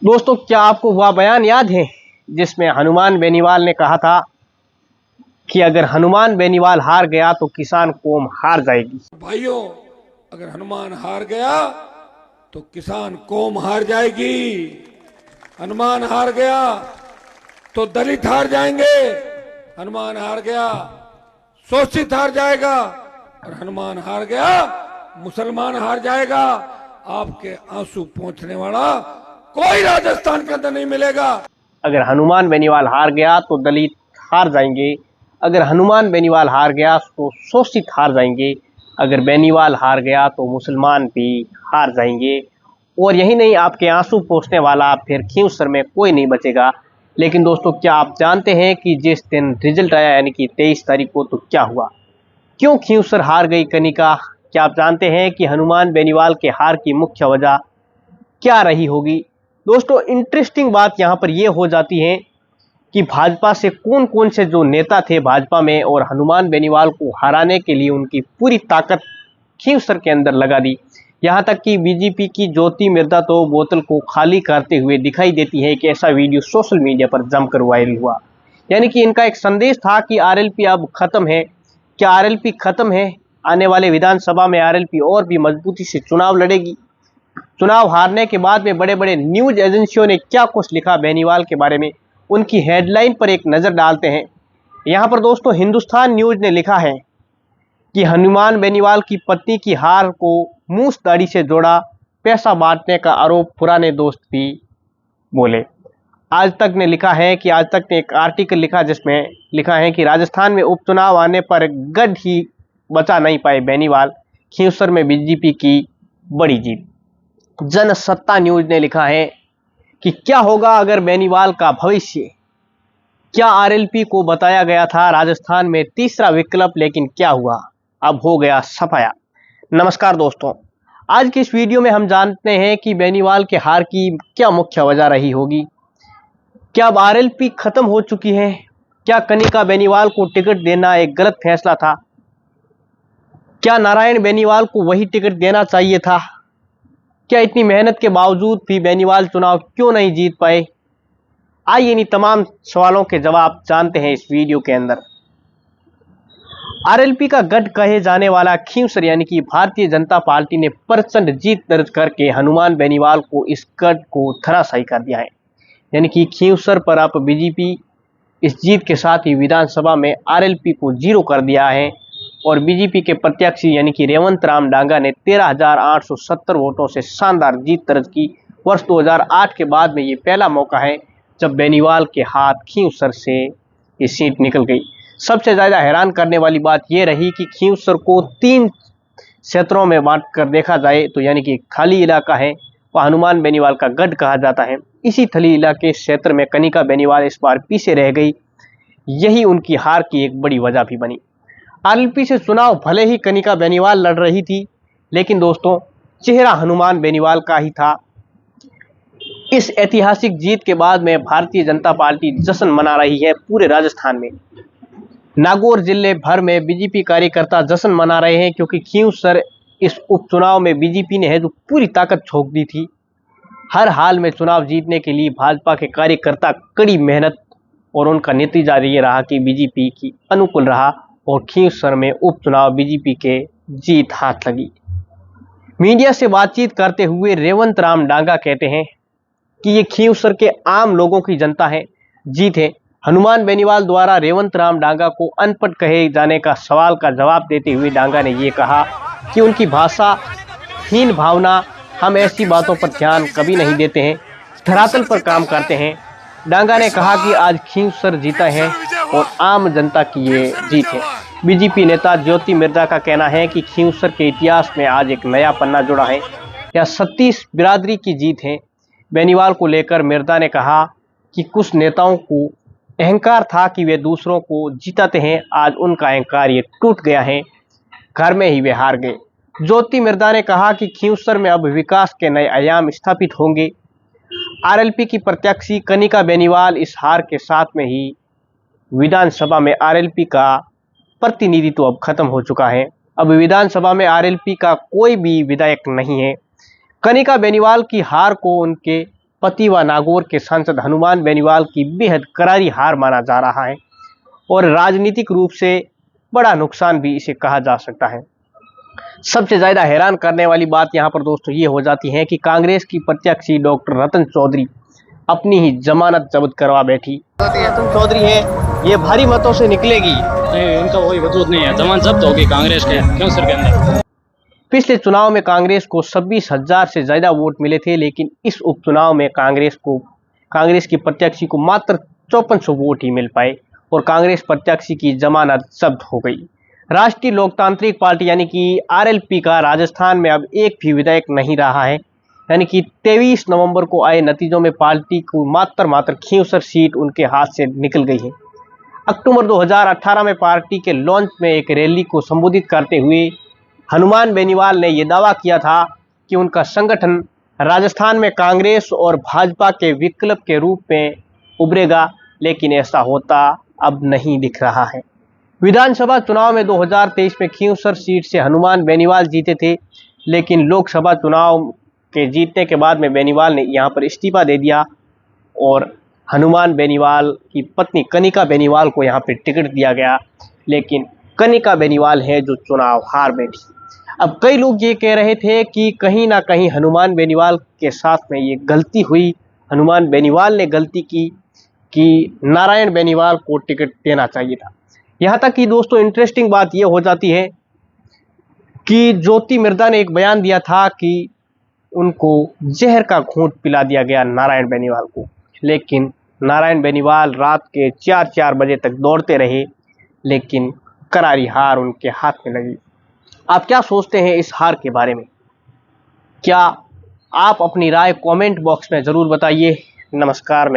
दोस्तों, क्या आपको वह बयान याद है जिसमें हनुमान बेनीवाल ने कहा था कि अगर हनुमान बेनीवाल हार गया तो किसान कौम हार जाएगी। भाइयों, अगर हनुमान हार गया तो किसान कौम हार जाएगी। हनुमान हार गया तो दलित हार जाएंगे। हनुमान हार गया शोषित हार जाएगा और हनुमान हार गया मुसलमान हार जाएगा। आपके आंसू पोंछने वाला कोई राजस्थान के अंदर नहीं मिलेगा। अगर हनुमान बेनीवाल हार गया तो दलित हार जाएंगे। अगर हनुमान बेनीवाल हार गया तो शोषित हार जाएंगे। अगर बेनीवाल हार गया तो मुसलमान भी हार जाएंगे। और यही नहीं, आपके आंसू पोंछने वाला फिर खींवसर में कोई नहीं बचेगा। लेकिन दोस्तों, क्या आप जानते हैं कि जिस दिन रिजल्ट आया यानी कि 23 तारीख को, तो क्या हुआ? क्यों खींवसर हार गई कनिका? क्या आप जानते हैं कि हनुमान बेनीवाल के हार की मुख्य वजह क्या रही होगी? दोस्तों, इंटरेस्टिंग बात यहाँ पर यह हो जाती है कि भाजपा से कौन कौन से जो नेता थे भाजपा में, और हनुमान बेनीवाल को हराने के लिए उनकी पूरी ताकत खींवसर के अंदर लगा दी। यहाँ तक कि बीजेपी की ज्योति मिर्धा तो बोतल को खाली करते हुए दिखाई देती है कि ऐसा वीडियो सोशल मीडिया पर जमकर वायरल हुआ। यानी कि इनका एक संदेश था कि आरएलपी अब खत्म है। क्या आरएलपी खत्म है? आने वाले विधानसभा में आरएलपी और भी मजबूती से चुनाव लड़ेगी। चुनाव हारने के बाद में बड़े बड़े न्यूज एजेंसियों ने क्या कुछ लिखा बेनीवाल के बारे में, उनकी हेडलाइन पर एक नज़र डालते हैं। यहाँ पर दोस्तों, हिंदुस्तान न्यूज ने लिखा है कि हनुमान बेनीवाल की पत्नी की हार को मूस दाढ़ी से जोड़ा, पैसा बांटने का आरोप पुराने दोस्त भी बोले। आज तक ने लिखा है कि आज तक ने एक आर्टिकल लिखा जिसमें लिखा है कि राजस्थान में उपचुनाव आने पर गढ़ ही बचा नहीं पाए बेनीवाल, खींवसर में बीजेपी की बड़ी जीत। जनसत्ता न्यूज ने लिखा है कि क्या होगा अगर बेनीवाल का भविष्य? क्या आरएलपी को बताया गया था राजस्थान में तीसरा विकल्प, लेकिन क्या हुआ? अब हो गया सफाया। नमस्कार दोस्तों, आज की इस वीडियो में हम जानते हैं कि बेनीवाल के हार की क्या मुख्य वजह रही होगी। क्या अब आरएलपी खत्म हो चुकी है? क्या कनिका बेनीवाल को टिकट देना एक गलत फैसला था? क्या नारायण बेनीवाल को वही टिकट देना चाहिए था? क्या इतनी मेहनत के बावजूद भी बेनीवाल चुनाव क्यों नहीं जीत पाए? आइए इन्हीं तमाम सवालों के जवाब जानते हैं इस वीडियो के अंदर। आरएलपी का गढ़ कहे जाने वाला खींवसर यानी कि भारतीय जनता पार्टी ने प्रचंड जीत दर्ज करके हनुमान बेनीवाल को इस गढ़ को धराशायी कर दिया है। यानी कि खींवसर पर अब बीजेपी इस जीत के साथ ही विधानसभा में आरएलपी को जीरो कर दिया है और बीजेपी के प्रत्याशी यानी कि रेवंत राम डांगा ने 13,870 वोटों से शानदार जीत दर्ज की। वर्ष 2008 के बाद में ये पहला मौका है जब बेनीवाल के हाथ खींवसर से ये सीट निकल गई। सबसे ज़्यादा हैरान करने वाली बात यह रही कि खींवसर को 3 क्षेत्रों में बांट कर देखा जाए तो यानी कि खाली इलाका है, वह हनुमान बेनीवाल का गढ़ कहा जाता है। इसी खाली इलाके क्षेत्र में कनिका बेनीवाल इस बार पीछे रह गई। यही उनकी हार की एक बड़ी वजह भी बनी। आरएलपी से चुनाव भले ही कनिका बेनीवाल लड़ रही थी, लेकिन दोस्तों, चेहरा हनुमान बेनीवाल का ही था। इस ऐतिहासिक जीत के बाद में भारतीय जनता पार्टी जश्न मना रही है पूरे राजस्थान में। नागौर जिले भर में बीजेपी कार्यकर्ता जश्न मना रहे हैं क्योंकि खींवसर इस उपचुनाव में बीजेपी ने है जो पूरी ताकत झोंक दी थी। हर हाल में चुनाव जीतने के लिए भाजपा के कार्यकर्ता कड़ी मेहनत और उनका नतीजा ये रहा कि बीजेपी की अनुकूल रहा और खींवसर में उपचुनाव बीजेपी के जीत हाथ लगी। मीडिया से बातचीत करते हुए रेवंत राम डांगा कहते हैं कि ये खींवसर के आम लोगों की जनता है, जीत है। हनुमान बेनीवाल द्वारा रेवंत राम डांगा को अनपढ़ कहे जाने का सवाल का जवाब देते हुए डांगा ने ये कहा कि उनकी भाषा हीन भावना, हम ऐसी बातों पर ध्यान कभी नहीं देते हैं, धरातल पर काम करते हैं। डांगा ने कहा कि आज खींवसर जीता है और आम जनता की ये जीत है। बीजेपी नेता ज्योति मिर्धा का कहना है कि खींवसर के इतिहास में आज एक नया पन्ना जुड़ा है। यह 36 बिरादरी की जीत है। बेनीवाल को लेकर मिर्धा ने कहा कि कुछ नेताओं को अहंकार था कि वे दूसरों को जिताते हैं, आज उनका अहंकार ये टूट गया है, घर में ही वे हार गए। ज्योति मिर्धा ने कहा कि खींवसर में अब विकास के नए आयाम स्थापित होंगे। आरएलपी की प्रत्याशी कनिका बेनीवाल इस हार के साथ में ही विधानसभा में आरएलपी का प्रतिनिधित्व अब खत्म हो चुका है। अब विधानसभा में आरएलपी का कोई भी विधायक नहीं है। कनिका बेनीवाल की हार को उनके पति व नागौर के सांसद हनुमान बेनीवाल की बेहद करारी हार माना जा रहा है और राजनीतिक रूप से बड़ा नुकसान भी इसे कहा जा सकता है। सबसे ज्यादा हैरान करने वाली बात यहाँ पर दोस्तों ये हो जाती है कि कांग्रेस की प्रत्याशी डॉक्टर रतन चौधरी अपनी ही जमानत जब्त करवा बैठी। रतन चौधरी है, ये भारी मतों से निकलेगी। नहीं, इनका कोई वजूद नहीं है, जमानत जब्त होगी कांग्रेस के क्योंसर के अंदर। पिछले चुनाव में कांग्रेस को 26,000 से ज्यादा वोट मिले थे, लेकिन इस उपचुनाव में कांग्रेस की प्रत्याशी को मात्र 5400 वोट ही मिल पाए और कांग्रेस प्रत्याशी की जमानत जब्त हो गई। राष्ट्रीय लोकतांत्रिक पार्टी यानी कि आरएलपी का राजस्थान में अब एक भी विधायक नहीं रहा है, यानी कि 23 नवंबर को आए नतीजों में पार्टी को मात्र खींवसर सीट उनके हाथ से निकल गई है। अक्टूबर 2018 में पार्टी के लॉन्च में एक रैली को संबोधित करते हुए हनुमान बेनीवाल ने यह दावा किया था कि उनका संगठन राजस्थान में कांग्रेस और भाजपा के विकल्प के रूप में उभरेगा, लेकिन ऐसा होता अब नहीं दिख रहा है। विधानसभा चुनाव में 2023 में खींवसर सीट से हनुमान बेनीवाल जीते थे, लेकिन लोकसभा चुनाव के जीतने के बाद में बेनीवाल ने यहां पर इस्तीफा दे दिया और हनुमान बेनीवाल की पत्नी कनिका बेनीवाल को यहां पर टिकट दिया गया, लेकिन कनिका बेनीवाल है जो चुनाव हार बैठी। अब कई लोग ये कह रहे थे कि कहीं ना कहीं हनुमान बेनीवाल के साथ में ये गलती हुई, हनुमान बेनीवाल ने गलती की कि नारायण बेनीवाल को टिकट देना चाहिए था। यहाँ तक कि दोस्तों इंटरेस्टिंग बात ये हो जाती है कि ज्योति मिर्धा ने एक बयान दिया था कि उनको जहर का घूंट पिला दिया गया नारायण बेनीवाल को, लेकिन नारायण बेनीवाल रात के 4 बजे तक दौड़ते रहे, लेकिन करारी हार उनके हाथ में लगी। आप क्या सोचते हैं इस हार के बारे में? क्या आप अपनी राय कमेंट बॉक्स में ज़रूर बताइए। नमस्कार।